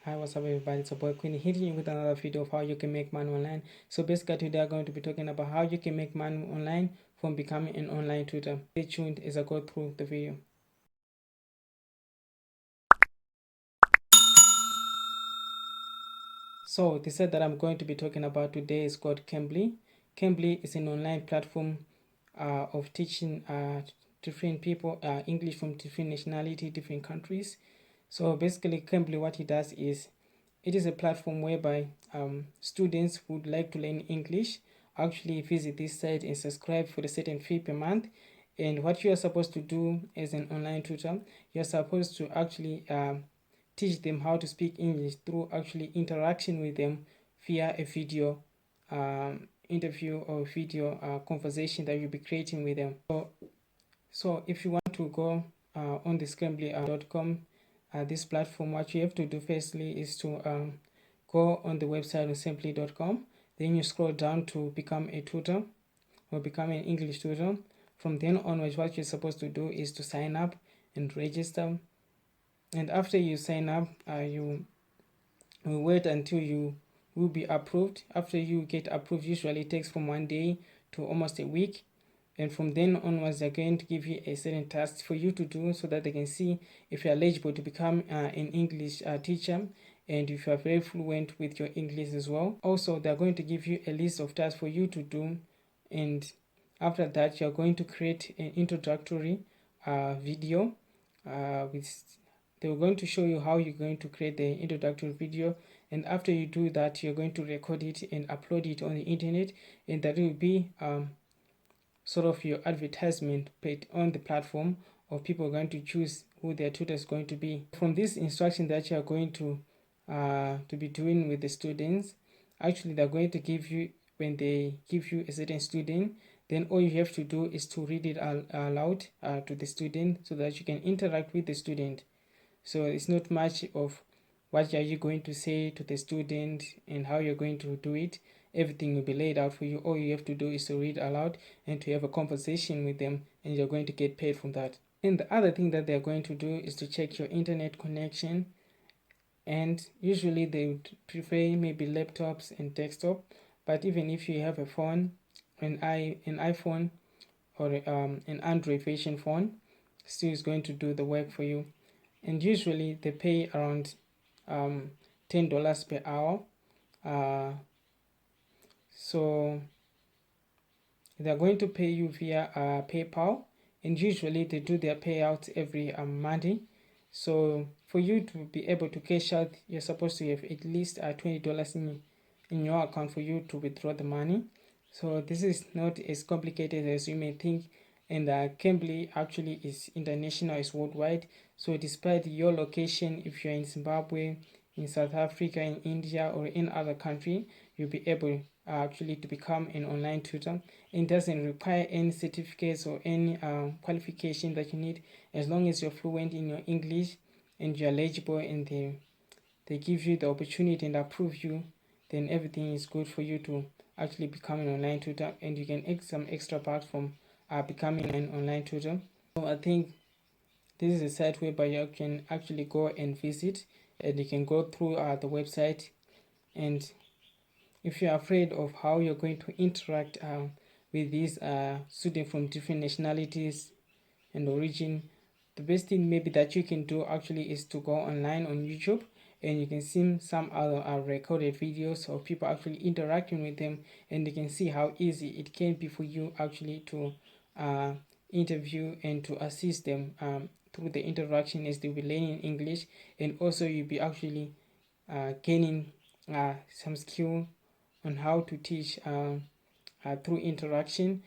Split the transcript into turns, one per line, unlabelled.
Hi, what's up everybody, it's your boy Quentin hitting you with another video of how you can make money online. So basically today I'm going to be talking about how you can make money online from becoming an online tutor. Stay tuned as I go through the video. So the site that I'm going to be talking about today is called CAMBLY. CAMBLY is an online platform of teaching different people English from different nationality, different countries. So basically CAMBLY, what it does is it is a platform whereby students who would like to learn English actually visit this site and subscribe for a certain fee per month. And what you are supposed to do as an online tutor, you're supposed to actually teach them how to speak English through actually interaction with them via a video interview or video conversation that you'll be creating with them. So if you want to go on the CAMBLY.com, this platform, what you have to do firstly is to go on the website on simply.com. Then you scroll down to become a tutor or become an English tutor. From then onwards, what you're supposed to do is to sign up and register. And after you sign up, you will wait until you will be approved. After you get approved, usually it takes from 1 day to almost a week. And from then onwards, they're going to give you a certain task for you to do so that they can see if you're eligible to become an English teacher and if you are very fluent with your English as well. Also, they're going to give you a list of tasks for you to do, and after that you're going to create an introductory video they're going to show you how you're going to create the introductory video, and after you do that you're going to record it and upload it on the internet, and that will be sort of your advertisement paid on the platform, or people are going to choose who their tutor is going to be. From this instruction that you are going to be doing with the students, actually they're going to give you, when they give you a certain student, then all you have to do is to read it aloud to the student so that you can interact with the student. So it's not much of what are you going to say to the student and how you're going to do it. Everything will be laid out for you. All you have to do is to read aloud and to have a conversation with them, and you're going to get paid from that. And the other thing that they're going to do is to check your internet connection, and usually they would prefer maybe laptops and desktop, but even if you have a phone, an iPhone or an Android version phone, still is going to do the work for you. And usually they pay around $10 per hour. So they're going to pay you via PayPal, and usually they do their payouts every Monday. So for you to be able to cash out, you're supposed to have at least $20 in your account for you to withdraw the money. So this is not as complicated as you may think, and CAMBLY actually is international, is worldwide. So despite your location, if you're in Zimbabwe, in South Africa, in India, or in other country, you'll be able actually to become an online tutor. It doesn't require any certificates or any qualification that you need, as long as you're fluent in your English and you're eligible, and they give you the opportunity and approve you, then everything is good for you to actually become an online tutor, and you can get some extra bucks from becoming an online tutor. So I think this is a site whereby you can actually go and visit, and you can go through the website. And if you're afraid of how you're going to interact with these students from different nationalities and origin, the best thing maybe that you can do actually is to go online on YouTube, and you can see some other recorded videos of people actually interacting with them, and you can see how easy it can be for you actually to interview and to assist them through the interaction as they be learning English, and also you'll be actually gaining some skill on how to teach through interaction.